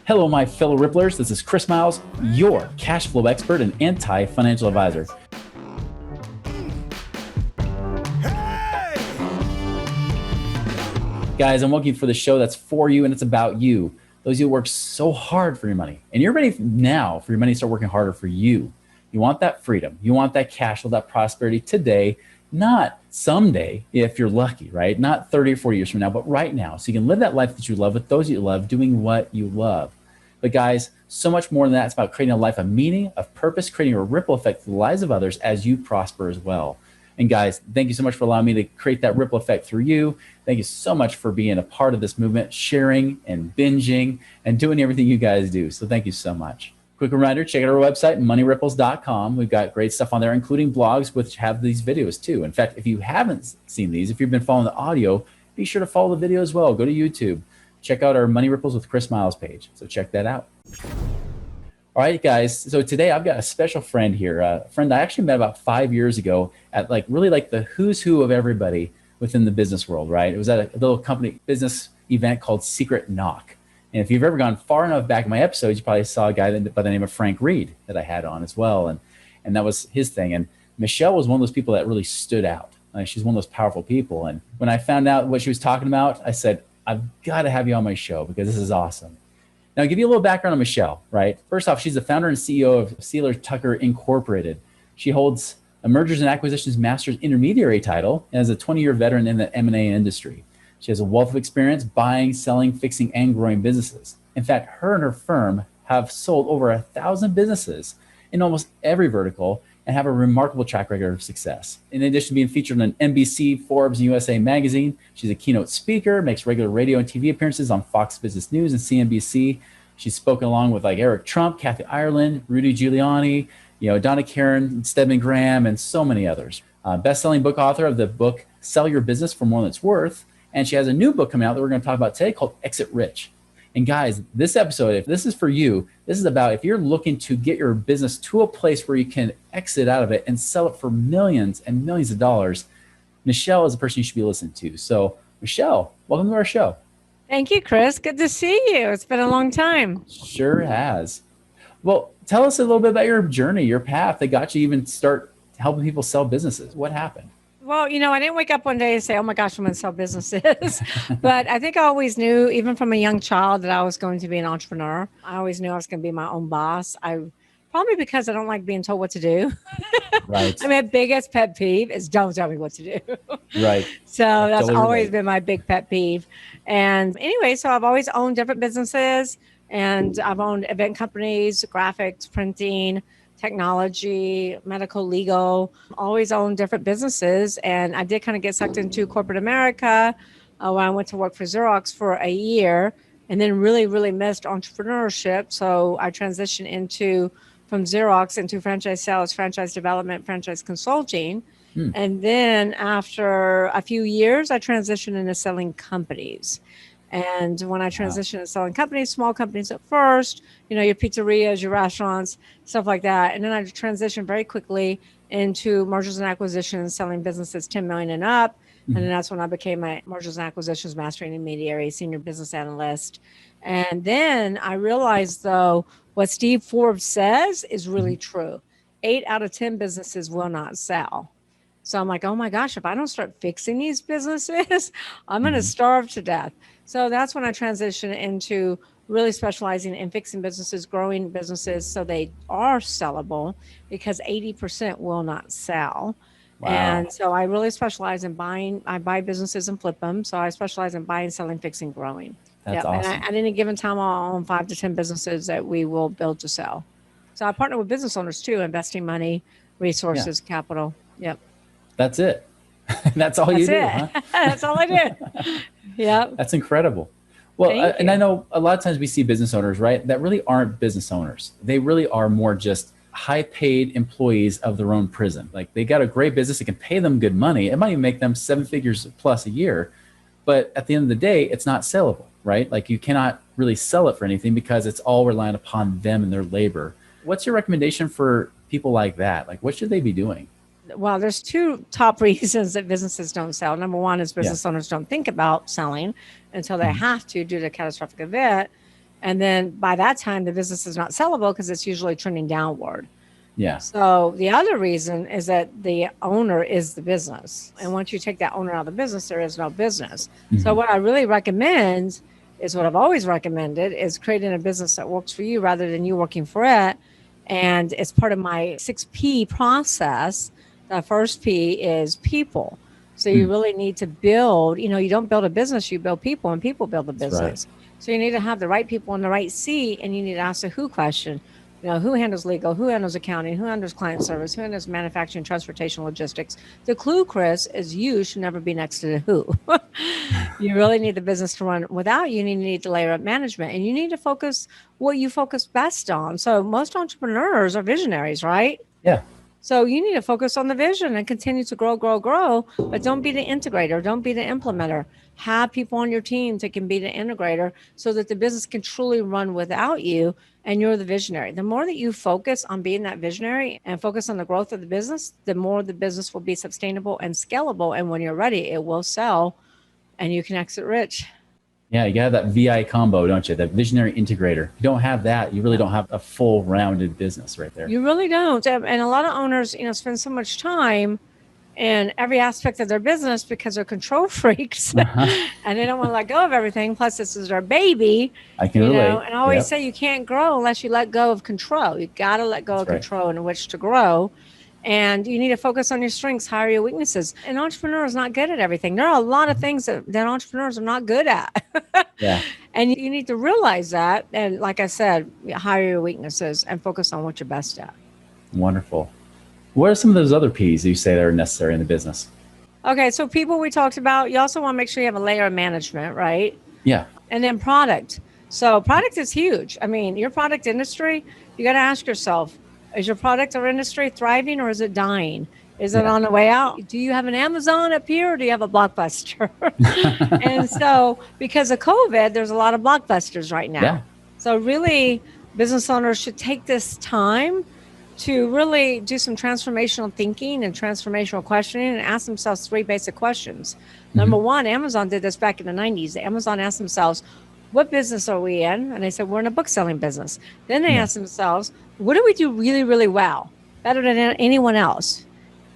Hello, my fellow Ripplers. This is Chris Miles, your cash flow expert and anti-financial advisor. Guys, I'm looking for the show that's for you and it's about you. Those of you who work so hard for your money. And you're ready now for your money to start working harder for you. You want that freedom. You want that cash flow, that prosperity today, not someday if you're lucky, right? Not 30 or 40 years from now, but right now. So you can live that life that you love with those you love, doing what you love. But guys, so much more than that. It's about creating a life of meaning, of purpose, creating a ripple effect to the lives of others as you prosper as well. And guys, thank you so much for allowing me to create that ripple effect through you. Thank you so much for being a part of this movement, sharing and binging and doing everything you guys do. So thank you so much. Quick reminder, check out our website, moneyripples.com. We've got great stuff on there, including blogs, which have these videos too. In fact, if you haven't seen these, if you've been following the audio, be sure to follow the video as well. Go to YouTube. Check out our Money Ripples with Chris Miles page. So check that out. All right, guys. So today I've got a special friend here, a friend I actually met about 5 years ago at really the who's who of everybody within the business world, right? It was at a little company business event called Secret Knock. And if you've ever gone far enough back in my episodes, you probably saw a guy by the name of Frank Reed that I had on as well. And that was his thing. And Michelle was one of those people that really stood out. She's one of those powerful people. And when I found out what she was talking about, I said, I've got to have you on my show because this is awesome. Now, I'll give you a little background on Michelle, right? First off, she's the founder and CEO of Seiler Tucker Incorporated. She holds a mergers and acquisitions master's intermediary title and is a 20-year veteran in the M&A industry. She has a wealth of experience buying, selling, fixing, and growing businesses. In fact, her and her firm have sold over 1,000 businesses in almost every vertical and have a remarkable track record of success. In addition to being featured on NBC, Forbes, and USA magazine, she's a keynote speaker, makes regular radio and TV appearances on Fox Business News and CNBC. She's spoken along with Eric Trump, Kathy Ireland, Rudy Giuliani, Donna Karan, Stedman Graham, and so many others. Best-selling book author of the book Sell Your Business for More Than It's Worth. And she has a new book coming out that we're going to talk about today called Exit Rich. And guys, this episode, if this is for you, this is about if you're looking to get your business to a place where you can exit out of it and sell it for millions and millions of dollars, Michelle is the person you should be listening to. So Michelle, welcome to our show. Thank you, Chris. Good to see you. It's been a long time. Sure has. Well, tell us a little bit about your journey, your path that got you even start helping people sell businesses. What happened? Well, I didn't wake up one day and say, oh my gosh, I'm going to sell businesses. But I think I always knew, even from a young child, that I was going to be an entrepreneur. I always knew I was going to be my own boss. Probably because I don't like being told what to do. Right. My biggest pet peeve is don't tell me what to do. Right. So that's always been my big pet peeve. And anyway, so I've always owned different businesses, and I've owned event companies, graphics, printing, technology, medical, legal, always owned different businesses. And I did kind of get sucked into corporate America when I went to work for Xerox for a year, and then really, really missed entrepreneurship. So I transitioned from Xerox into franchise sales, franchise development, franchise consulting. And then after a few years, I transitioned into selling companies. And when I transitioned to selling companies, small companies at first, your pizzerias, your restaurants, stuff like that. And then I transitioned very quickly into mergers and acquisitions, selling businesses 10 million and up. And then that's when I became a mergers and acquisitions master intermediary, senior business analyst. And then I realized, though, what Steve Forbes says is really true. 8 out of 10 businesses will not sell. So I'm like, oh my gosh, if I don't start fixing these businesses, I'm going to starve to death. So that's when I transitioned into really specializing in fixing businesses, growing businesses so they are sellable, because 80% will not sell. Wow. And so I really specialize in buying. I buy businesses and flip them. So I specialize in buying, selling, fixing, growing. That's awesome. And at any given time, I'll own 5 to 10 businesses that we will build to sell. So I partner with business owners too, investing money, resources, capital. Yep. That's it. That's all you do, huh? That's all I do. Yeah. That's incredible. Well, and I know a lot of times we see business owners, right, that really aren't business owners. They really are more just high-paid employees of their own prison. Like, they got a great business. It can pay them good money. It might even make them 7 figures plus a year. But at the end of the day, it's not sellable, right? Like, you cannot really sell it for anything because it's all reliant upon them and their labor. What's your recommendation for people like that? Like, what should they be doing? Well, there's 2 top reasons that businesses don't sell. Number one is business owners don't think about selling until they have to due to a catastrophic event. And then by that time, the business is not sellable because it's usually trending downward. Yeah. So the other reason is that the owner is the business. And once you take that owner out of the business, there is no business. So what I really recommend is what I've always recommended is creating a business that works for you rather than you working for it. And it's part of my 6P process. The first P is people. So you really need to build, you don't build a business, you build people, and people build a business. Right. So you need to have the right people in the right seat, and you need to ask the who question. Who handles legal, who handles accounting, who handles client service, who handles manufacturing, transportation, logistics. The clue, Chris, is you should never be next to the who. You really need the business to run without you. You need to layer up management, and you need to focus what you focus best on. So most entrepreneurs are visionaries, right? Yeah. So you need to focus on the vision and continue to grow, but don't be the integrator. Don't be the implementer. Have people on your team that can be the integrator so that the business can truly run without you and you're the visionary. The more that you focus on being that visionary and focus on the growth of the business, the more the business will be sustainable and scalable. And when you're ready, it will sell and you can exit rich. Yeah, you got that VI combo, don't you? That visionary integrator. If you don't have that, you really don't have a full rounded business right there. You really don't. And a lot of owners, spend so much time in every aspect of their business because they're control freaks and they don't want to let go of everything. Plus, this is their baby. I can relate. And I always say you can't grow unless you let go of control. You got to let go of control in which to grow. And you need to focus on your strengths, hire your weaknesses. An entrepreneur is not good at everything. There are a lot of things that entrepreneurs are not good at. Yeah. And you need to realize that. And like I said, hire your weaknesses and focus on what you're best at. Wonderful. What are some of those other P's that you say that are necessary in the business? Okay, so people we talked about, you also want to make sure you have a layer of management, right? Yeah. And then product. So product is huge. I mean, your product industry, you got to ask yourself, is your product or industry thriving or is it dying? Is it on the way out? Do you have an Amazon up here or do you have a Blockbuster? And so because of COVID, there's a lot of Blockbusters right now. Yeah. So really, business owners should take this time to really do some transformational thinking and transformational questioning and ask themselves 3 basic questions. Number one, Amazon did this back in the 90s. Amazon asked themselves, what business are we in? And they said, we're in a book selling business. Then they asked themselves, what do we do really, really well, better than anyone else?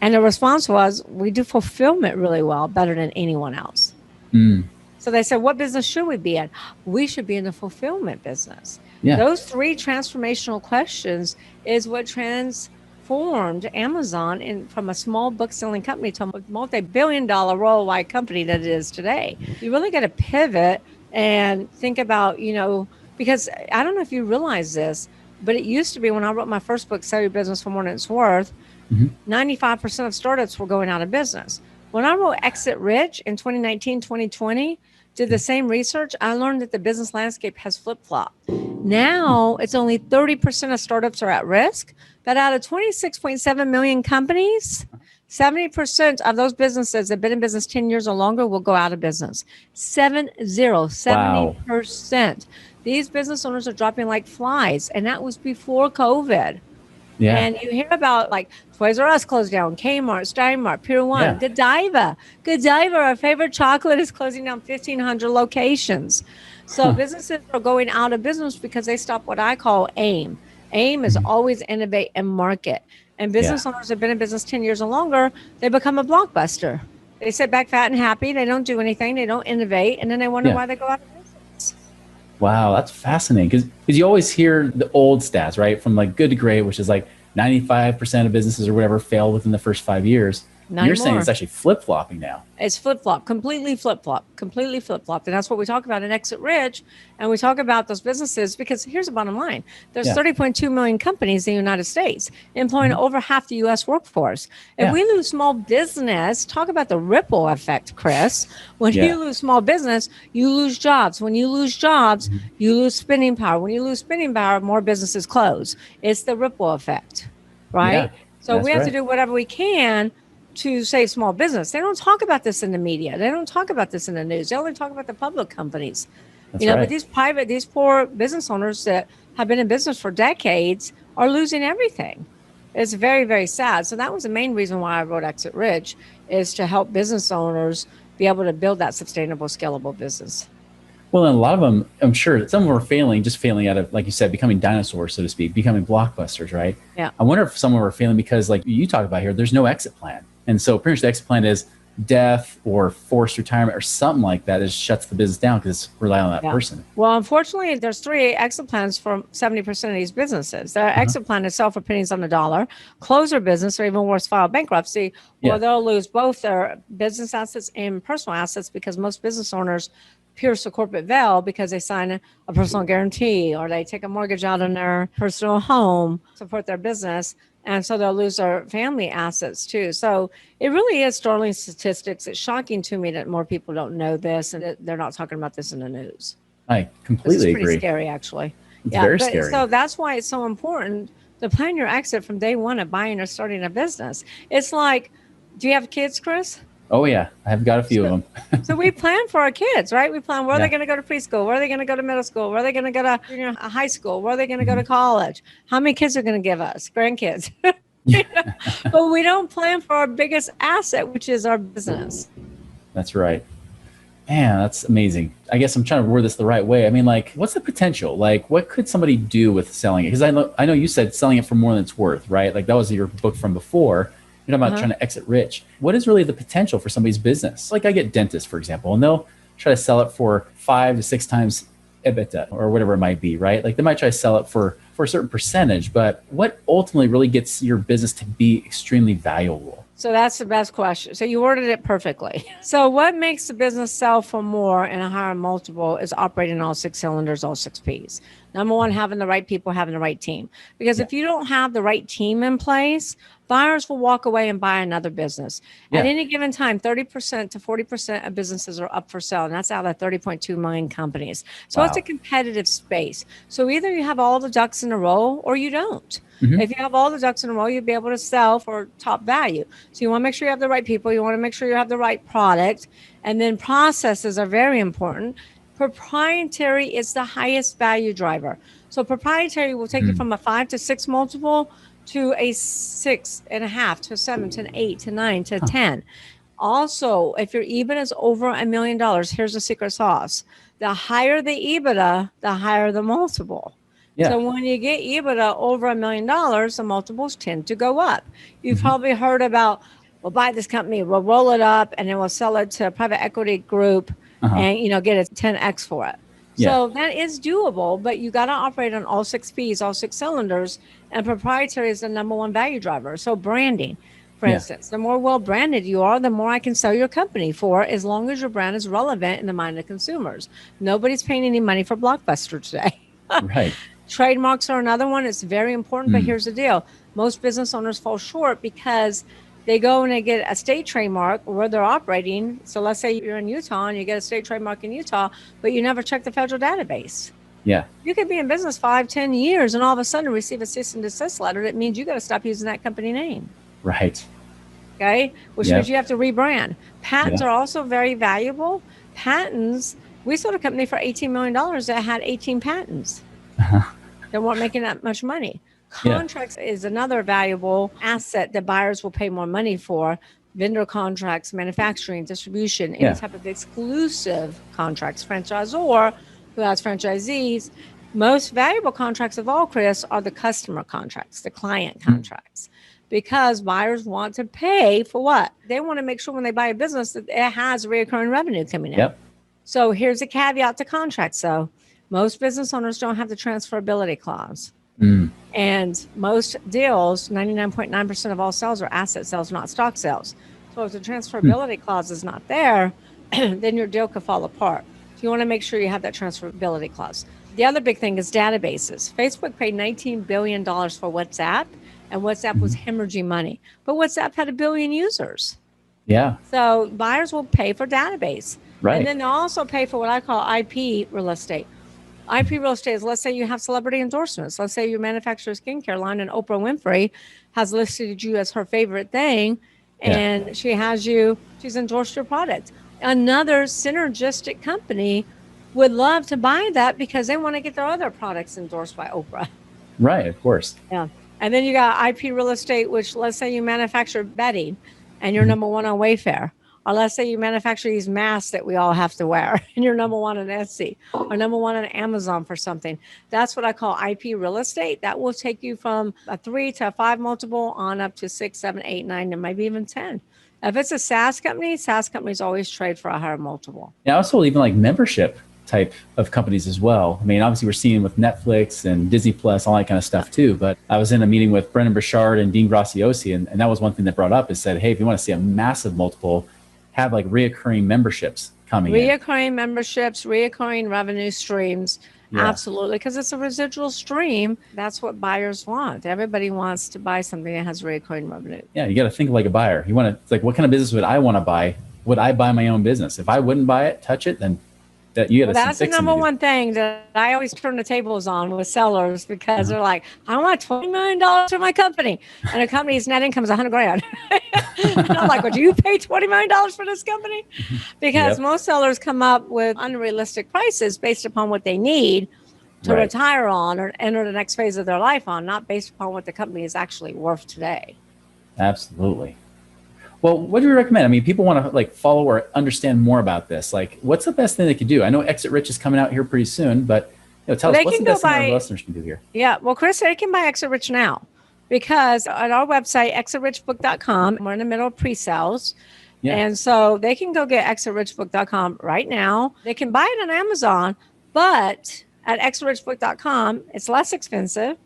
And the response was, we do fulfillment really well, better than anyone else. So they said, what business should we be in? We should be in the fulfillment business. Yeah. Those 3 transformational questions is what transformed Amazon from a small book selling company to a multi-billion-dollar worldwide company that it is today. You really got to pivot and think about, because I don't know if you realize this, but it used to be when I wrote my first book, Sell Your Business for More Than It's Worth, 95% of startups were going out of business. When I wrote Exit Rich in 2019, 2020, did the same research, I learned that the business landscape has flip-flopped. Now, it's only 30% of startups are at risk, but out of 26.7 million companies, 70% of those businesses that have been in business 10 years or longer will go out of business. 70%. These business owners are dropping like flies, and that was before COVID. Yeah. And you hear about like Toys R Us closed down, Kmart, Steinmart, Pier 1, Godiva. Our favorite chocolate, is closing down 1,500 locations. So businesses are going out of business because they stop what I call AIM. AIM is always innovate and market. And business owners have been in business 10 years or longer, they become a blockbuster. They sit back fat and happy. They don't do anything. They don't innovate. And then they wonder why they go out of business. Wow, that's fascinating. Because you always hear the old stats, right? From like good to great, which is like 95% of businesses or whatever fail within the first 5 years. You're saying it's actually flip-flopping now. It's flip-flop, completely flip-flop. And that's what we talk about in Exit Rich. And we talk about those businesses because here's the bottom line. There's 30.2 million companies in the United States employing over half the U.S. workforce. If we lose small business, talk about the ripple effect, Chris. When you lose small business, you lose jobs. When you lose jobs, you lose spending power. When you lose spending power, more businesses close. It's the ripple effect, right? Yeah, so we have to do whatever we can to save small business. They don't talk about this in the media. They don't talk about this in the news. They only talk about the public companies. But these poor business owners that have been in business for decades are losing everything. It's very, very sad. So that was the main reason why I wrote Exit Rich, is to help business owners be able to build that sustainable, scalable business. Well, and a lot of them, I'm sure some of them are failing, just failing out of, like you said, becoming dinosaurs, so to speak, becoming blockbusters, right? Yeah. I wonder if some of them are failing because, like you talk about here, there's no exit plan. And so pretty much the exit plan is death or forced retirement or something like that. It just shuts the business down because it's relying on that Yeah. person. Well, unfortunately, there's three exit plans for 70% of these businesses. Their exit plan is sell for pennies on the dollar, close their business, or even worse, file bankruptcy, or Yeah. they'll lose both their business assets and personal assets because most business owners pierce the corporate veil because they sign a personal guarantee or they take a mortgage out on their personal home to support their business. And so they'll lose their family assets too. So it really is startling statistics. It's shocking to me that more people don't know this and that they're not talking about this in the news. I This is completely pretty agree. scary, actually. It's Yeah, very but scary. so that's why it's so important to plan your exit from day one of buying or starting a business. It's like, do you have kids, Chris? Oh, yeah. I've got a few of So, them. so we plan for our kids, right? We plan where are they Yeah. going to go to preschool? Where are they going to go to middle school? Where are they going to go to high school? Where are they going to go to college? How many kids are going to give us? Grandkids. But we don't plan for our biggest asset, which is our business. That's right. Man, that's amazing. I guess I'm trying to word this the right way. I mean, like, what's the potential? Like, what could somebody do with selling it? Because I know you said selling it for more than it's worth, right? Like that was your book from before. You're talking about trying to exit rich. What is really the potential for somebody's business? Like I get dentists, for example, and they'll try to sell it for 5 to 6 times EBITDA or whatever it might be, right? Like they might try to sell it for a certain percentage, but what ultimately really gets your business to be extremely valuable? So that's the best question. So you worded it perfectly. So what makes the business sell for more and a higher multiple is operating all 6 cylinders, all 6 Ps. Number one, having the right people, having the right team. Because if you don't have the right team in place, buyers will walk away and buy another business. At any given time, 30% to 40% of businesses are up for sale, and that's out of 30.2 million companies. So it's a competitive space. So either you have all the ducks in a row or you don't. If you have all the ducks in a row, you'll be able to sell for top value. So you want to make sure you have the right people. You want to make sure you have the right product. And then processes are very important. Proprietary is the highest value driver. So proprietary will take you from a 5 to 6 multiple to a 6.5 to a 7 to an 8 to 9 to 10. Also, if your EBITDA is over $1 million, here's the secret sauce. The higher the EBITDA, the higher the multiple. Yeah. So when you get EBITDA over $1 million, the multiples tend to go up. You've probably heard about, we'll buy this company, we'll roll it up, and then we'll sell it to a private equity group and get a 10x for it. So that is doable, but you got to operate on all 6 Ps, all 6 cylinders, and proprietary is the number one value driver. So branding, for instance, the more well-branded you are, the more I can sell your company for, as long as your brand is relevant in the mind of consumers. Nobody's paying any money for Blockbuster today. Right. Trademarks are another one. It's very important, but here's the deal. Most business owners fall short because they go and they get a state trademark where they're operating. So let's say you're in Utah and you get a state trademark in Utah, but you never check the federal database. Yeah. You could be in business 5, 10 years and all of a sudden receive a cease and desist letter. That means you got to stop using that company name. Right. Okay. Which means you have to rebrand. Patents are also very valuable. Patents, we sold a company for $18 million that had 18 patents. They weren't making that much money. Contracts is another valuable asset that buyers will pay more money for. Vendor contracts, manufacturing, distribution, any type of exclusive contracts. Franchisor who has franchisees. Most valuable contracts of all, Chris, are the customer contracts, the client contracts. Because buyers want to pay for what? They want to make sure when they buy a business that it has recurring revenue coming in. So here's a caveat to contracts, though. Most business owners don't have the transferability clause. And most deals, 99.9% of all sales are asset sales, not stock sales. So if the transferability clause is not there, then your deal could fall apart. So you want to make sure you have that transferability clause. The other big thing is databases. Facebook paid $19 billion for WhatsApp, and WhatsApp was hemorrhaging money. But WhatsApp had 1 billion users. So buyers will pay for database. And then they'll also pay for what I call IP real estate. IP real estate is, let's say you have celebrity endorsements. Let's say you manufacture a skincare line and Oprah Winfrey has listed you as her favorite thing and she's endorsed your product. Another synergistic company would love to buy that because they want to get their other products endorsed by Oprah. Right, of course. And then you got IP real estate, which let's say you manufacture bedding and you're number one on Wayfair. Or let's say you manufacture these masks that we all have to wear and you're number one on Etsy or number one on Amazon for something. That's what I call IP real estate. That will take you from a 3 to a 5 multiple on up to 6, 7, 8, 9, and maybe even 10. If it's a SaaS companies always trade for a higher multiple. Yeah, also even like membership type of companies as well. I mean, obviously we're seeing with Netflix and Disney Plus, all that kind of stuff too. But I was in a meeting with Brendan Burchard and Dean Graciosi, and that was one thing that brought up is said, hey, if you want to see a massive multiple, have like reoccurring memberships coming in. Reoccurring memberships, reoccurring revenue streams. Yeah. Absolutely, because it's a residual stream. That's what buyers want. Everybody wants to buy something that has recurring revenue. Yeah, you got to think like a buyer. You want to, it's like, what kind of business would I want to buy? Would I buy my own business? If I wouldn't buy it, touch it, then that you got to. Well, that's the number one thing that I always turn the tables on with sellers because they're like, I want $20 million for my company, and a company's net income is $100,000. And I'm like, would you pay $20 million for this company? Because most sellers come up with unrealistic prices based upon what they need to retire on or enter the next phase of their life on, not based upon what the company is actually worth today. Absolutely. Well, what do you recommend? I mean, people want to like follow or understand more about this. Like, what's the best thing they could do? I know Exit Rich is coming out here pretty soon, but tell us what's the best thing our listeners can do here. Yeah, well, Chris, they can buy Exit Rich now because at our website, exitrichbook.com, we're in the middle of pre-sales. Yeah. And so they can go get exitrichbook.com right now. They can buy it on Amazon, but at exitrichbook.com, it's less expensive.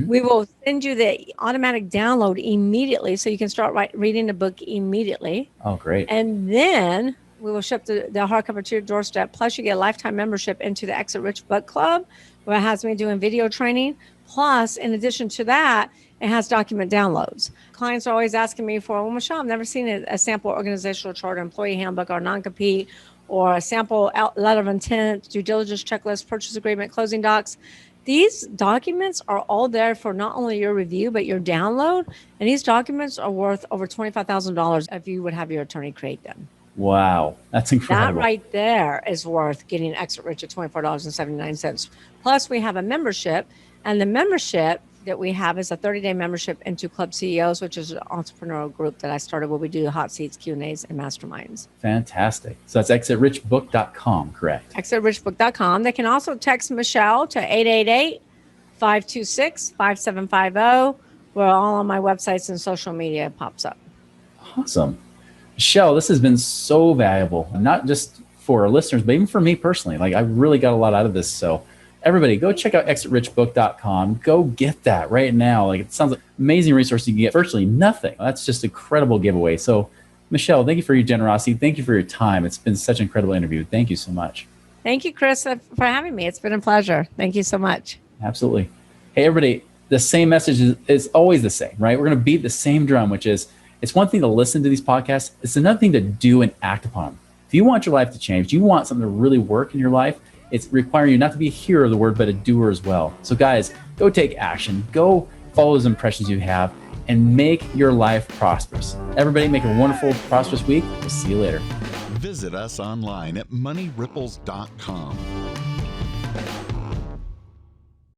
We will send you the automatic download immediately so you can start reading the book immediately. Oh, great. And then we will ship the hardcover to your doorstep. Plus, you get a lifetime membership into the Exit Rich Book Club, where it has me doing video training. Plus, in addition to that, it has document downloads. Clients are always asking me for, well, Michelle, I've never seen a sample organizational chart, employee handbook, or non-compete, or a sample letter of intent, due diligence checklist, purchase agreement, closing docs. These documents are all there for not only your review, but your download. And these documents are worth over $25,000 if you would have your attorney create them. Wow, that's incredible. That right there is worth getting Exit Rich at $24.79. Plus, we have a membership, and the membership that we have is a 30-day membership into Club CEOs, which is an entrepreneurial group that I started where we do hot seats, Q&As, and masterminds. Fantastic. So that's exitrichbook.com, correct? Exitrichbook.com. They can also text Michelle to 888-526-5750, where all on my websites and social media pops up. Awesome. Michelle, this has been so valuable, not just for our listeners, but even for me personally. Like, I really got a lot out of this. So everybody, go check out exitrichbook.com. Go get that right now. Like, it sounds like an amazing resource. You can get virtually nothing. That's just an incredible giveaway. So, Michelle, thank you for your generosity. Thank you for your time. It's been such an incredible interview. Thank you so much. Thank you, Chris, for having me. It's been a pleasure. Thank you so much. Absolutely. Hey, everybody, the same message is always the same, right? We're going to beat the same drum, which is it's one thing to listen to these podcasts. It's another thing to do and act upon them. If you want your life to change, you want something to really work in your life, it's requiring you not to be a hearer of the word, but a doer as well. So guys, go take action. Go follow those impressions you have and make your life prosperous. Everybody make a wonderful, prosperous week. We'll see you later. Visit us online at moneyripples.com.